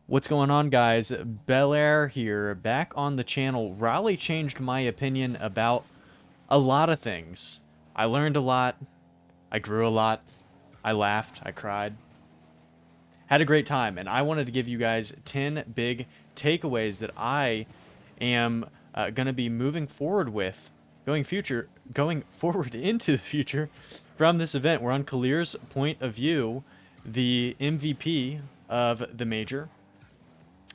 What's going on, guys? Bel Air here, back on the channel. Raleigh changed my opinion about a lot of things. I learned a lot. I grew a lot. I laughed. I cried. Had a great time, and I wanted to give you guys 10 big takeaways that I am going to be moving forward with, going forward into the future from this event. We're on Kalir's point of view, the MVP of the major,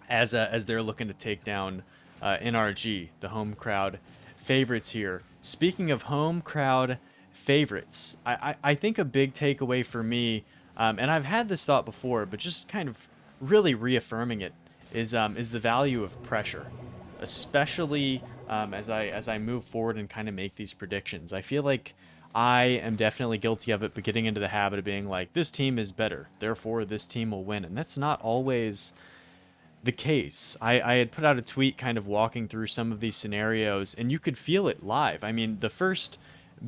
as they're looking to take down NRG, the home crowd favorites here. Speaking of home crowd favorites, I think a big takeaway for me, and I've had this thought before, but just kind of really reaffirming it, is the value of pressure, especially as I move forward and kind of make these predictions. I feel like I am definitely guilty of it, but getting into the habit of being like, this team is better, therefore this team will win, and that's not always the case. I had put out a tweet kind of walking through some of these scenarios, and you could feel it live. I mean, the first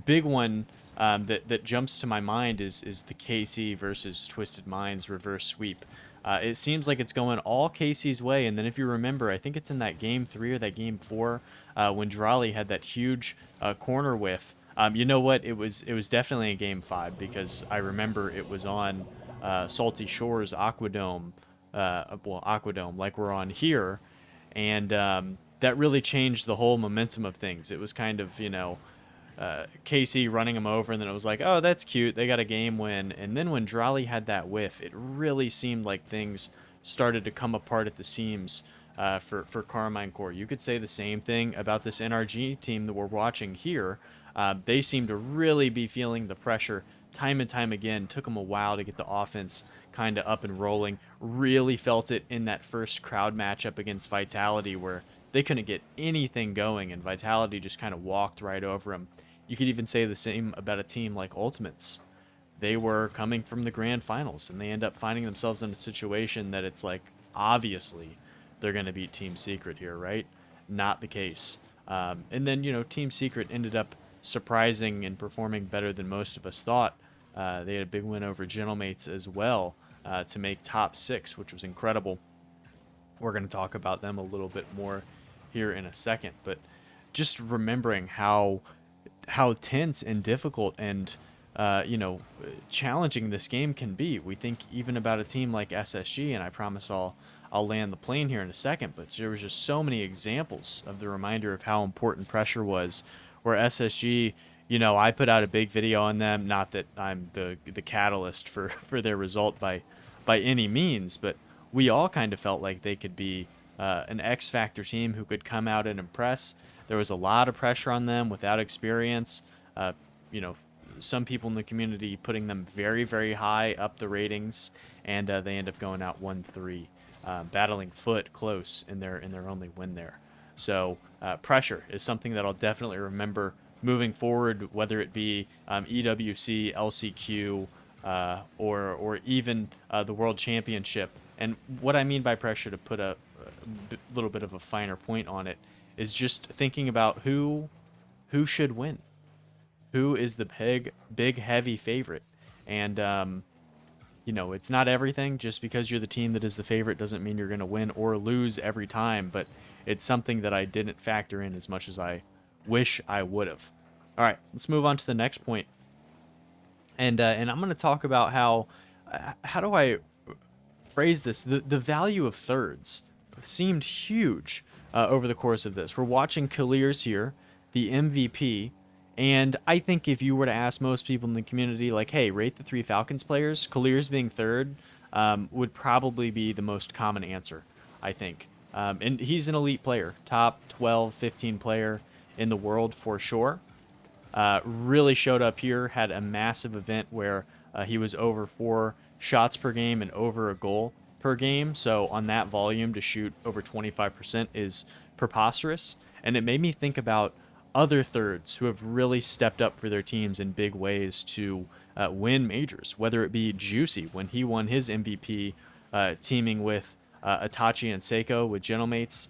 big one that jumps to my mind is the KC versus Twisted Minds reverse sweep. It seems like it's going all KC's way, and then if you remember, I think it's in that game 3 or that game 4 when Raleigh had that huge corner whiff. You know what? It was definitely a game 5 because I remember it was on Salty Shores Aquadome, Aquadome, like we're on here, and that really changed the whole momentum of things. It was kind of, KC running them over, and then it was like, oh, that's cute, they got a game win. And then when Raleigh had that whiff, it really seemed like things started to come apart at the seams for Carmine Core. You could say the same thing about this NRG team that we're watching here. They seem to really be feeling the pressure time and time again. Took them a while to get the offense kind of up and rolling. Really felt it in that first crowd matchup against Vitality, where they couldn't get anything going, and Vitality just kind of walked right over them. You could even say the same about a team like Ultimates. They were coming from the grand finals, and they end up finding themselves in a situation that it's like, obviously, they're going to beat Team Secret here, right? Not the case. And then, Team Secret ended up surprising and performing better than most of us thought. They had a big win over Gentlemates as well to make top 6, which was incredible. We're going to talk about them a little bit more here in a second, but just remembering how tense and difficult and challenging this game can be. We think even about a team like SSG, and I promise I'll land the plane here in a second, but there was just so many examples of the reminder of how important pressure was, where SSG, I put out a big video on them, not that I'm the catalyst for their result by any means, but we all kind of felt like they could be an X Factor team who could come out and impress. There was a lot of pressure on them without experience. Some people in the community putting them very, very high up the ratings, and they end up going out 1-3, battling Foot close in their only win there. So pressure is something that I'll definitely remember moving forward, whether it be EWC, LCQ, or even the World Championship. And what I mean by pressure, to put a little bit of a finer point on it, is just thinking about who should win, who is the big heavy favorite. And it's not everything. Just because you're the team that is the favorite doesn't mean you're going to win or lose every time, but it's something that I didn't factor in as much as I wish I would have. All right, let's move on to the next point. And I'm going to talk about how do I phrase this? The value of thirds seemed huge over the course of this. We're watching Kalir's here, the MVP, and I think if you were to ask most people in the community, like, hey, rate the 3 Falcons players, Kalir's being third would probably be the most common answer, I think. And he's an elite player, top 12, 15 player in the world for sure. Really showed up here, had a massive event where he was over 4 shots per game and over a goal per game. So on that volume, to shoot over 25% is preposterous. And it made me think about other thirds who have really stepped up for their teams in big ways to win majors, whether it be Juicy when he won his MVP teaming with Itachi and Seiko with Gentlemates.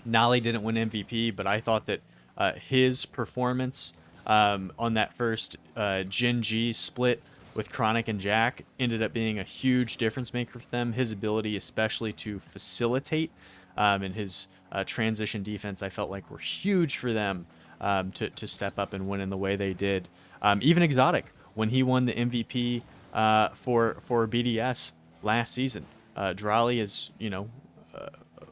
Nolly didn't win MVP, but I thought that his performance on that first Gen G split with Chronic and Jack ended up being a huge difference maker for them. His ability, especially to facilitate, and his transition defense, I felt like were huge for them to step up and win in the way they did. Even Exotic, when he won the MVP for BDS last season, Drali is,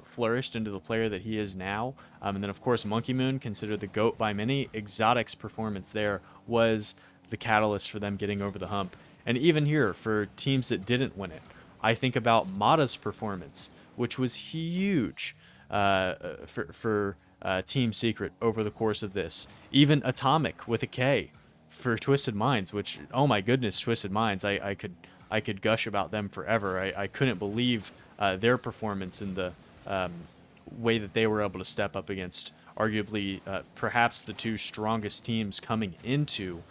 flourished into the player that he is now. And then, of course, Monkey Moon, considered the GOAT by many. Exotic's performance there was the catalyst for them getting over the hump. And even here, for teams that didn't win it, I think about Mata's performance, which was huge for Team Secret over the course of this. Even Atomic with a K for Twisted Minds, which, oh my goodness, Twisted Minds, I could gush about them forever. I couldn't believe their performance in the way that they were able to step up against arguably perhaps the two strongest teams coming into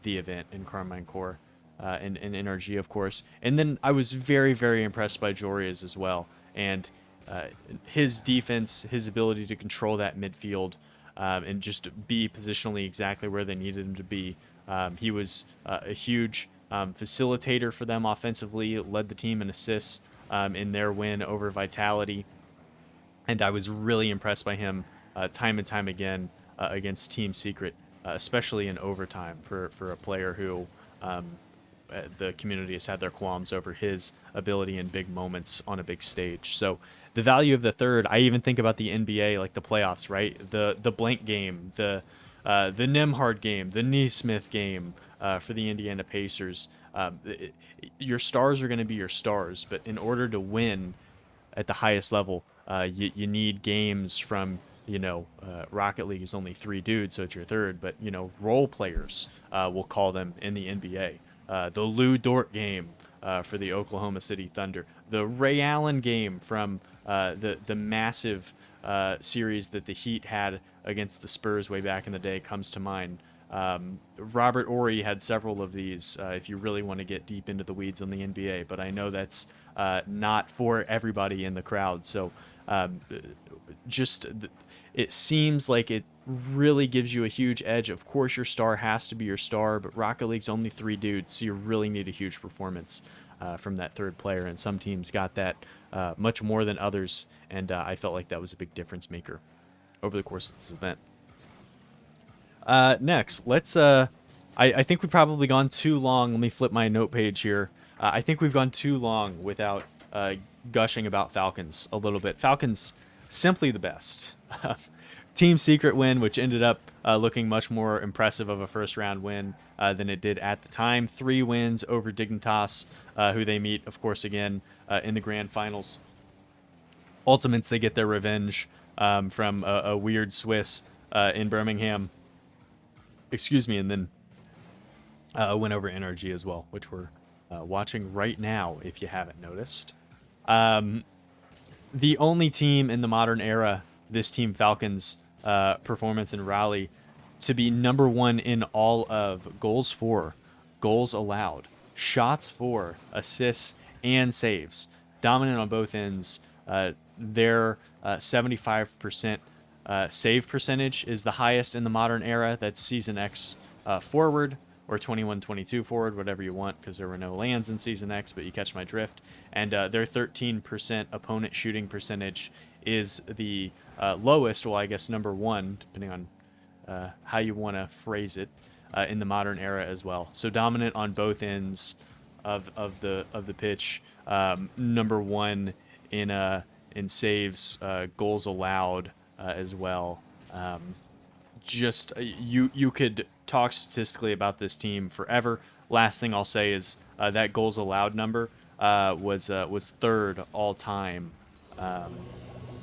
the event in Carmine Core and NRG, of course. And then I was very, very impressed by Joria's as well. And his defense, his ability to control that midfield and just be positionally exactly where they needed him to be. He was a huge facilitator for them offensively, led the team in assists in their win over Vitality. And I was really impressed by him time and time again against Team Secret, especially in overtime for a player who the community has had their qualms over his ability in big moments on a big stage. So the value of the third, I even think about the NBA, like the playoffs, right? The blank game, the Nemhard game, the Neesmith game for the Indiana Pacers. Your stars are going to be your stars, but in order to win at the highest level, you need games from, Rocket League is only 3 dudes, so it's your third, but, role players, we'll call them in the NBA. The Lou Dort game for the Oklahoma City Thunder. The Ray Allen game from the massive series that the Heat had against the Spurs way back in the day comes to mind. Robert Horry had several of these if you really want to get deep into the weeds on the NBA, but I know that's not for everybody in the crowd. So it seems like it really gives you a huge edge. Of course, your star has to be your star, but Rocket League's only 3 dudes, so you really need a huge performance from that third player, and some teams got that much more than others, and I felt like that was a big difference maker over the course of this event. Next, let's I think we've probably gone too long. Let me flip my note page here. I think we've gone too long without gushing about Falcons a little bit. Falcons, simply the best. Team Secret win, which ended up looking much more impressive of a first-round win than it did at the time. 3 wins over Dignitas, who they meet, of course, again in the grand finals. Ultimates, they get their revenge from a weird Swiss in Birmingham. Excuse me, and then a win over NRG as well, which we're watching right now, if you haven't noticed. The only team in the modern era, this Team Falcons performance in Raleigh, to be number 1 in all of goals for, goals allowed, shots for, assists, and saves. Dominant on both ends. Their 75% save percentage is the highest in the modern era. That's Season X forward, or 21-22 forward, whatever you want, because there were no lands in Season X, but you catch my drift. And their 13% opponent shooting percentage is the lowest, well, I guess number 1, depending on how you want to phrase it, in the modern era as well. So dominant on both ends of the pitch. Number 1 in saves, goals allowed as well. You could talk statistically about this team forever. Last thing I'll say is that goals allowed number was 3rd all time.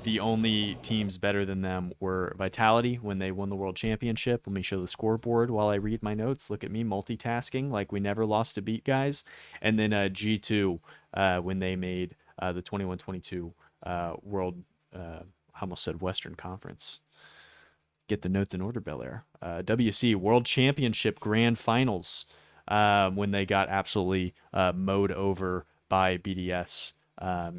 The only teams better than them were Vitality when they won the World Championship. Let me show the scoreboard while I read my notes. Look at me multitasking like we never lost a beat, guys. And then G2 when they made the 21-22 World, I almost said Western Conference. Get the notes in order, Bel-Air. WC World Championship Grand Finals when they got absolutely mowed over by BDS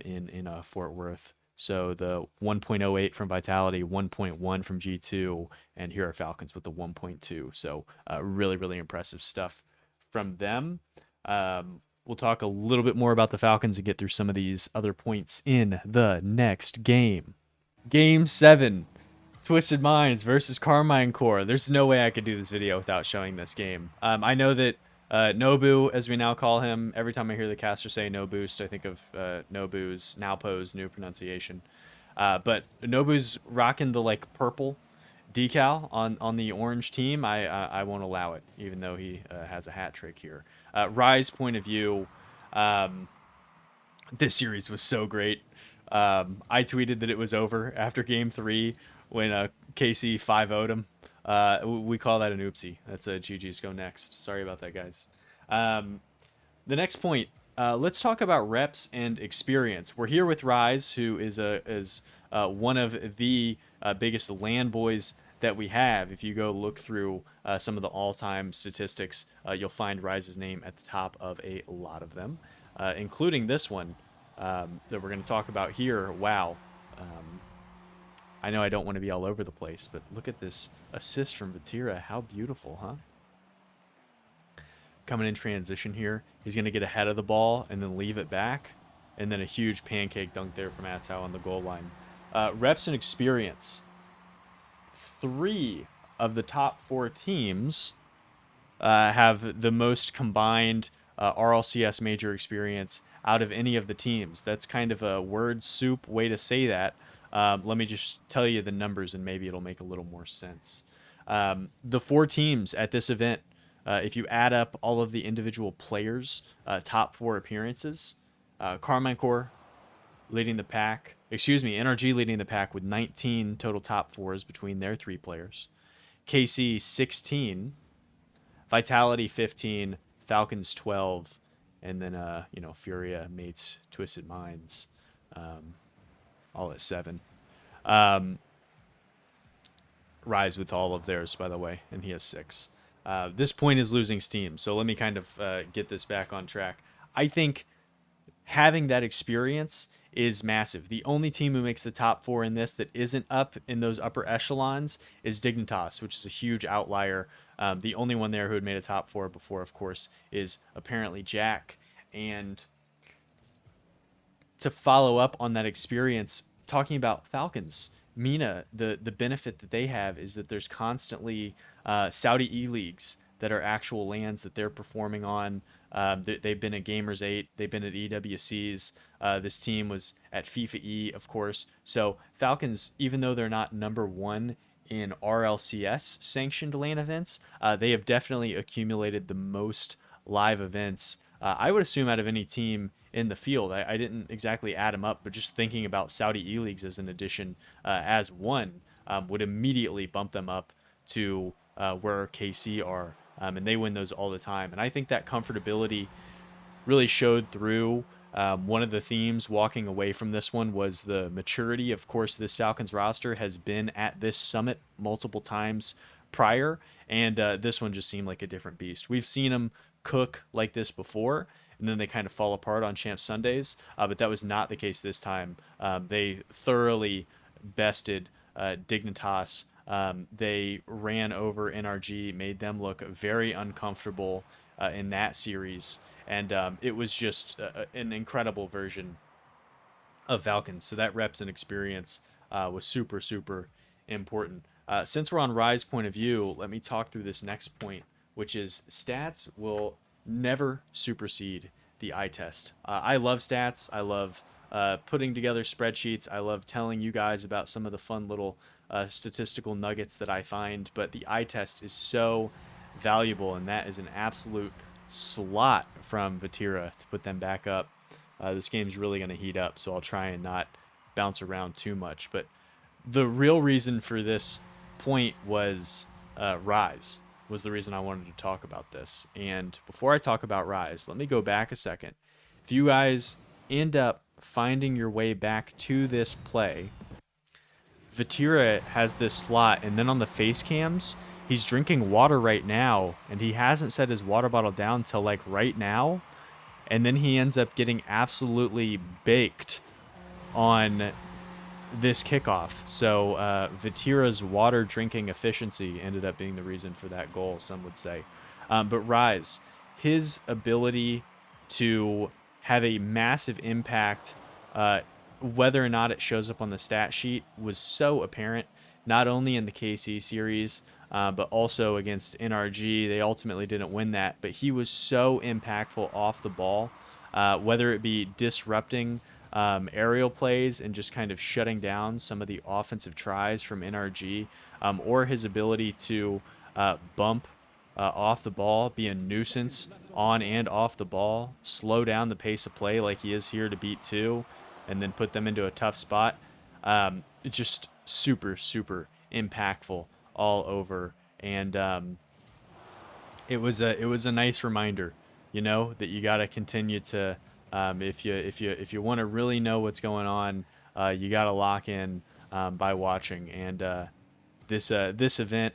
in Fort Worth. So the 1.08 from Vitality, 1.1 from G2, and here are Falcons with the 1.2. So really, really impressive stuff from them. We'll talk a little bit more about the Falcons and get through some of these other points in the next game. Game 7, Twisted Minds versus Carmine Core. There's no way I could do this video without showing this game. I know that Nobu, as we now call him, every time I hear the caster say no boost, I think of Nobu's now pose new pronunciation. But Nobu's rocking the like purple decal on the orange team. I won't allow it, even though he has a hat trick here. Rise point of view, this series was so great. I tweeted that it was over after game 3 when KC 5-0'd him. We call that an oopsie. That's a GG's go next. Sorry about that, guys. The next point, let's talk about reps and experience. We're here with Rise, who is one of the biggest LAN boys that we have. If you go look through some of the all-time statistics, you'll find Rise's name at the top of a lot of them, including this one that we're going to talk about here. Wow. I know I don't want to be all over the place, but look at this assist from Vatira. How beautiful, huh? Coming in transition here. He's going to get ahead of the ball and then leave it back. And then a huge pancake dunk there from Atau on the goal line. Reps and experience. 3 of the top 4 teams have the most combined RLCS major experience out of any of the teams. That's kind of a word soup way to say that. Let me just tell you the numbers and maybe it'll make a little more sense. The 4 teams at this event, if you add up all of the individual players' top 4 appearances, Carmine Core leading the pack. NRG leading the pack with 19 total top 4s between their 3 players. KC 16, Vitality 15, Falcons 12, and then Furia, Mates, Twisted Minds, all at 7. Rise with all of theirs, by the way, and he has 6. This point is losing steam, so let me kind of get this back on track. I think having that experience is massive. The only team who makes the top 4 in this that isn't up in those upper echelons is Dignitas, which is a huge outlier. The only one there who had made a top 4 before, of course, is apparently Jack. And to follow up on that experience, talking about Falcons, Mina, the benefit that they have is that there's constantly Saudi E-Leagues that are actual lands that they're performing on. They've been at Gamers 8. They've been at EWCs. This team was at FIFA E, of course. So Falcons, even though they're not number 1 in RLCS sanctioned LAN events, they have definitely accumulated the most live events, I would assume, out of any team in the field. I didn't exactly add them up, but just thinking about Saudi E-Leagues as an addition as one would immediately bump them up to where KC are. And they win those all the time. And I think that comfortability really showed through. One of the themes walking away from this one was the maturity. Of course, this Falcons roster has been at this summit multiple times prior, and this one just seemed like a different beast. We've seen them cook like this before, and then they kind of fall apart on Champ Sundays, but that was not the case this time. They thoroughly bested Dignitas. They ran over NRG, made them look very uncomfortable in that series, and it was just an incredible version of Falcons. So that reps and experience was super, super important. Since we're on Rise point of view, let me talk through this next point, which is stats will never supersede the eye test. I love stats. I love putting together spreadsheets. I love telling you guys about some of the fun little statistical nuggets that I find, but the eye test is so valuable, and that is an absolute slot from Vatira to put them back up. This game's really going to heat up, so I'll try and not bounce around too much. But the real reason for this point was Rise was the reason I wanted to talk about this. And before I talk about Rise, let me go back a second. If you guys end up finding your way back to this play, Vatira has this slot, and then on the face cams, he's drinking water right now, and he hasn't set his water bottle down till like right now, and then he ends up getting absolutely baked on this kickoff. So Vatira's water drinking efficiency ended up being the reason for that goal, some would say. But Rise, his ability to have a massive impact, whether or not it shows up on the stat sheet, was so apparent, not only in the KC series, but also against NRG. They ultimately didn't win that, but he was so impactful off the ball, whether it be disrupting aerial plays and just kind of shutting down some of the offensive tries from NRG, or his ability to bump off the ball, be a nuisance on and off the ball, slow down the pace of play like he is here to beat two, and then put them into a tough spot. Just super, super impactful all over. And it was a nice reminder, that you got to continue to, if you want to really know what's going on, you got to lock in by watching. And this event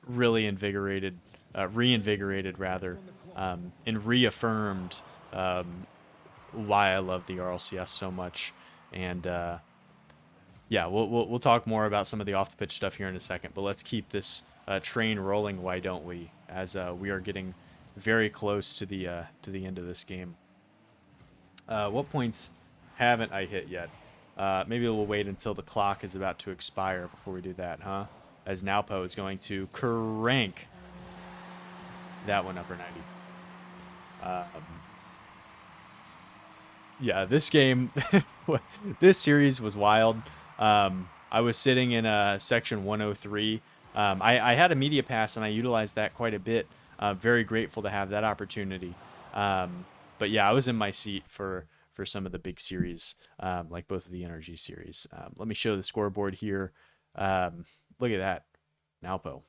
really reinvigorated rather, and reaffirmed why I love the RLCS so much. And yeah, we'll talk more about some of the off the pitch stuff here in a second. But let's keep this train rolling. Why don't we? As we are getting very close to the end of this game. What points haven't I hit yet? Maybe we'll wait until the clock is about to expire before we do that, huh? As Naupo is going to crank that one upper 90. Yeah, this game, this series was wild. I was sitting in section 103. I had a media pass and I utilized that quite a bit. Very grateful to have that opportunity. But yeah, I was in my seat for some of the big series, like both of the NRG series. Let me show the scoreboard here. Look at that. Naupo.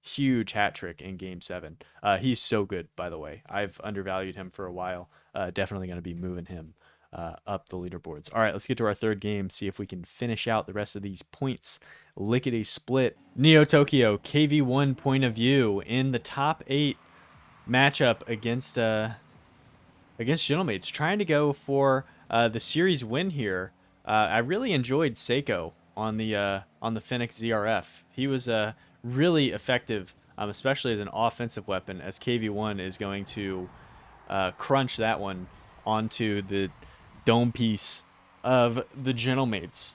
Huge hat trick in game 7. He's so good, by the way. I've undervalued him for a while. Definitely going to be moving him up the leaderboards. All right, let's get to our third game, see if we can finish out the rest of these points. Lickety split. Neo Tokyo, KV1 point of view in the top 8 matchup against Gentlemates, trying to go for the series win here. I really enjoyed Seiko on the Phoenix ZRF. He was really effective, especially as an offensive weapon, as KV1 is going to crunch that one onto the dome piece of the Gentlemates.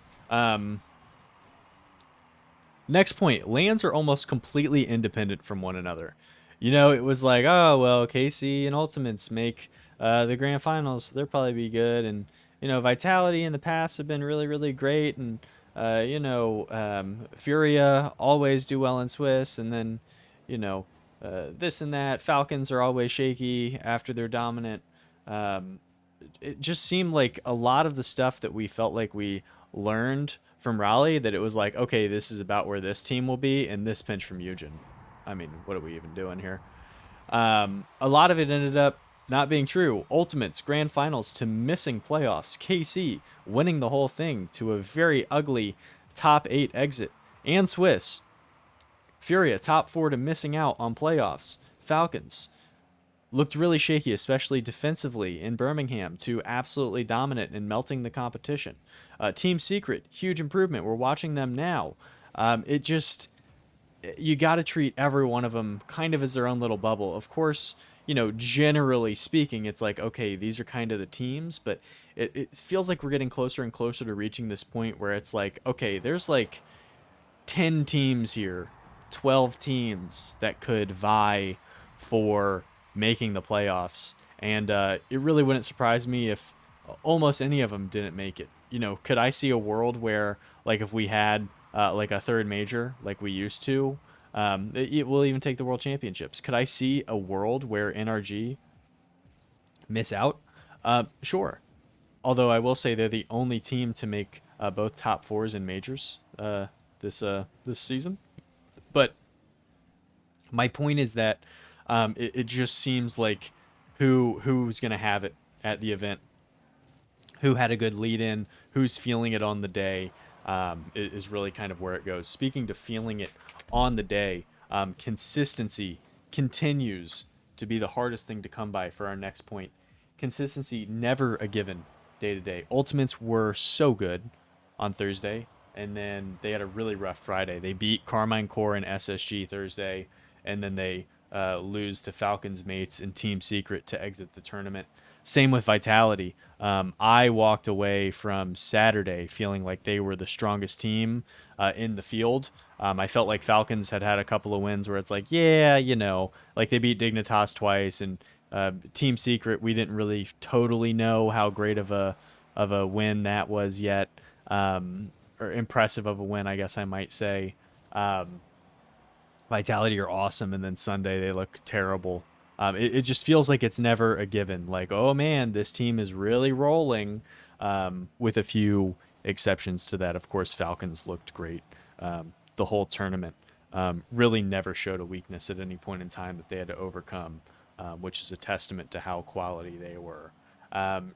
Next point, lands are almost completely independent from one another. It was like, oh, well, KC and Ultimates make the grand finals, so they'll probably be good. And, Vitality in the past have been really, really great. And, Furia always do well in Swiss. And then, this and that. Falcons are always shaky after they're dominant. It just seemed like a lot of the stuff that we felt like we learned from Raleigh, that it was like, okay, this is about where this team will be, and this pinch from Eugen. I mean, what are we even doing here? A lot of it ended up not being true. Ultimates, grand finals to missing playoffs. KC winning the whole thing to a very ugly top 8 exit. And Swiss. Furia, top 4 to missing out on playoffs. Falcons looked really shaky, especially defensively in Birmingham, to absolutely dominant and melting the competition. Team Secret, huge improvement. We're watching them now. You got to treat every one of them kind of as their own little bubble. Of course, generally speaking, it's like, okay, these are kind of the teams, but it feels like we're getting closer and closer to reaching this point where it's like, okay, there's like 10 teams here, 12 teams that could vie for making the playoffs. And it really wouldn't surprise me if almost any of them didn't make it. Could I see a world where, like, if we had like a third major like we used to, it will even take the world championships. Could I see a world where NRG miss out? Sure. Although I will say they're the only team to make both top 4s in majors this season. But my point is that it just seems like who's going to have it at the event, who had a good lead in, who's feeling it on the day, is really kind of where it goes. Speaking to feeling it on the day, consistency continues to be the hardest thing to come by for our next point. Consistency never a given day to day. Ultimates were so good on Thursday, and then they had a really rough Friday. They beat Carmine Core and SSG Thursday, and then they lose to Falcons mates in Team Secret to exit the tournament. Same with Vitality. I walked away from Saturday feeling like they were the strongest team in the field. I felt like Falcons had a couple of wins where it's like, yeah, like they beat Dignitas twice, and Team Secret, we didn't really totally know how great of a win that was yet, or impressive of a win, I guess I might say. Um, Vitality are awesome, and then Sunday they look terrible. It just feels like it's never a given. Like, oh man, this team is really rolling. With a few exceptions to that, of course, Falcons looked great the whole tournament. Really never showed a weakness at any point in time that they had to overcome, which is a testament to how quality they were.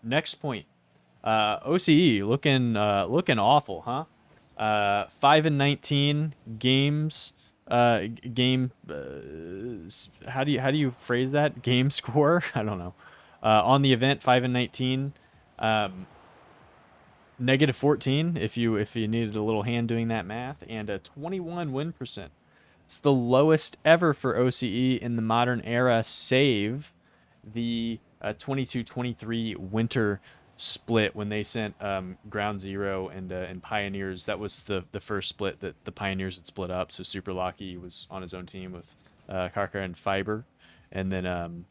Next point, OCE looking awful, huh? 5-19 games. Game. How do you phrase that? Game score? I don't know. On the event, 5-19. -14 if you needed a little hand doing that math, and a 21 win percent. It's the lowest ever for OCE in the modern era, save the 22-23 winter split when they sent Ground Zero and Pioneers. That was the first split that the Pioneers had split up. So Super Lucky was on his own team with Karka and Fiber, and then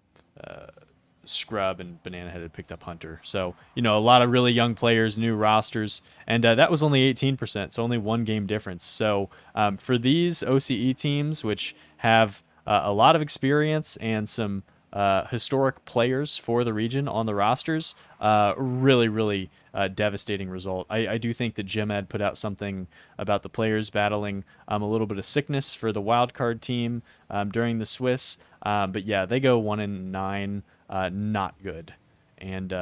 Scrub and Banana Head had picked up Hunter. So, a lot of really young players, new rosters, and that was only 18%, so only one game difference. So for these OCE teams, which have a lot of experience and some historic players for the region on the rosters, really, really devastating result. I do think that Jim had put out something about the players battling a little bit of sickness for the wild card team during the Swiss. But yeah, they go 1-9, not good. And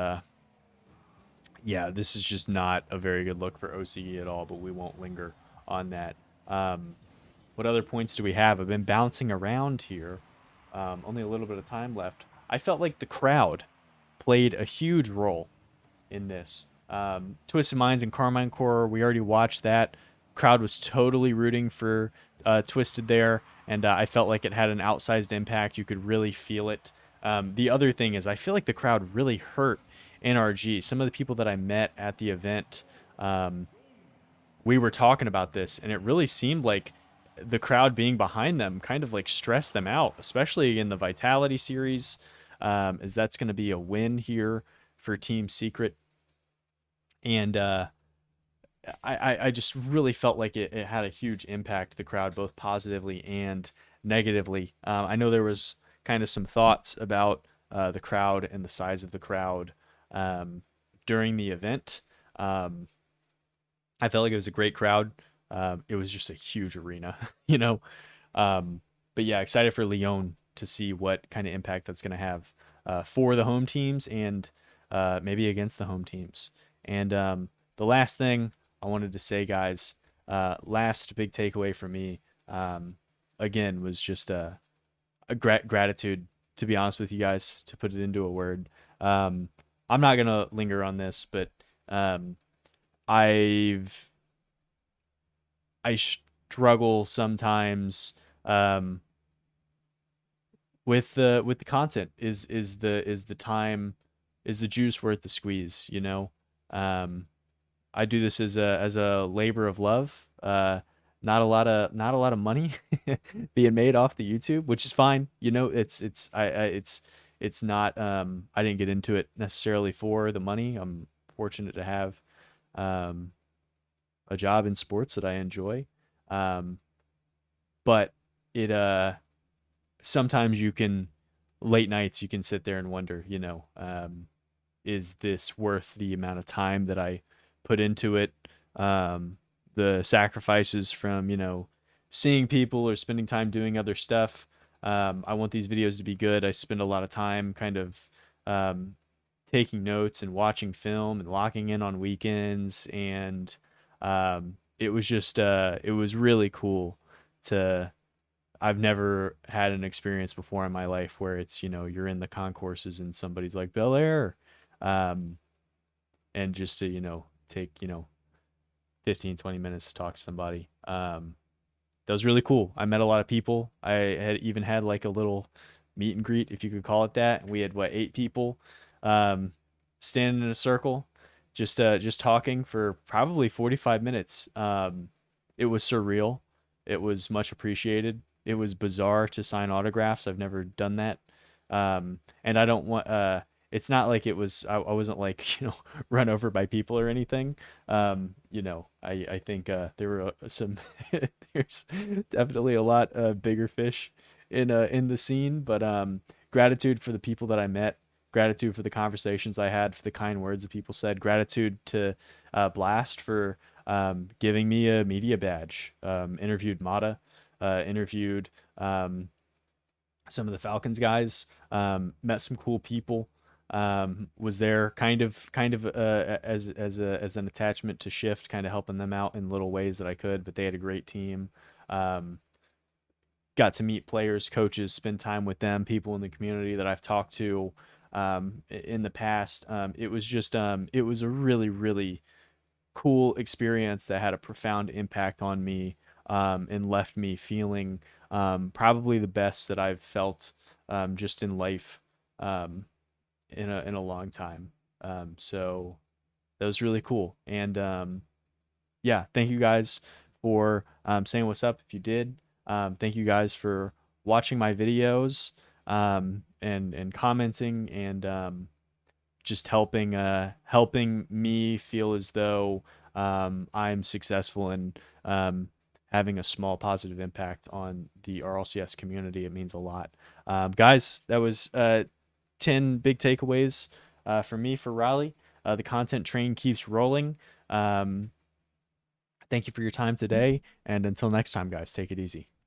yeah, this is just not a very good look for OCE at all, but we won't linger on that. What other points do we have? I've been bouncing around here. Only a little bit of time left. I felt like the crowd played a huge role in this. Twisted Minds and Carmine Core, we already watched that. Crowd was totally rooting for Twisted there, and I felt like it had an outsized impact. You could really feel it. The other thing is I feel like the crowd really hurt NRG. Some of the people that I met at the event, we were talking about this, and it really seemed like the crowd being behind them kind of like stressed them out, especially in the Vitality series, as that's going to be a win here for Team Secret. And I just really felt like it had a huge impact, the crowd, both positively and negatively. I know there was kind of some thoughts about the crowd and the size of the crowd during the event. I felt like it was a great crowd. It was just a huge arena, But yeah, excited for Lyon to see what kind of impact that's going to have for the home teams and maybe against the home teams. And the last thing I wanted to say, guys, last big takeaway for me, again, was just a gratitude, to be honest with you guys, to put it into a word. I'm not going to linger on this, but I struggle sometimes with the content. Is the time, is the juice worth the squeeze? I do this as a labor of love. Not a lot of money being made off the YouTube, which is fine. It's not. I didn't get into it necessarily for the money. I'm fortunate to have a job in sports that I enjoy. But it sometimes late nights you can sit there and wonder, is this worth the amount of time that I put into it? The sacrifices from, seeing people or spending time doing other stuff. I want these videos to be good. I spend a lot of time kind of taking notes and watching film and locking in on weekends, and it was just it was really cool to. I've never had an experience before in my life where it's, you're in the concourses and somebody's like Bel Air, and just to, take, 15, 20 minutes to talk to somebody. that was really cool. I met a lot of people. I had even had like a little meet and greet, if you could call it that. We had what, 8 people, um, standing in a circle, just talking for probably 45 minutes. It was surreal. It was much appreciated. It was bizarre to sign autographs. I've never done that. And I don't want it's not like it was I wasn't like, run over by people or anything. I think there were some there's definitely a lot bigger fish in the scene, but gratitude for the people that I met, gratitude for the conversations I had, for the kind words that people said, gratitude to Blast for giving me a media badge. Interviewed Mata, interviewed some of the Falcons guys, met some cool people. Was there kind of as an attachment to Shift, kind of helping them out in little ways that I could, but they had a great team. Um, Got to meet players, coaches, spend time with them, people in the community that I've talked to in the past. It was a really, really cool experience that had a profound impact on me, and left me feeling probably the best that I've felt just in life, um, in a long time. So that was really cool. And yeah, thank you guys for saying what's up if you did. Thank you guys for watching my videos, and commenting, and just helping me feel as though I'm successful in having a small positive impact on the RLCS community. It means a lot. Guys, that was 10 big takeaways for me for Raleigh. The content train keeps rolling. Um, Thank you for your time today, and until next time, guys, take it easy.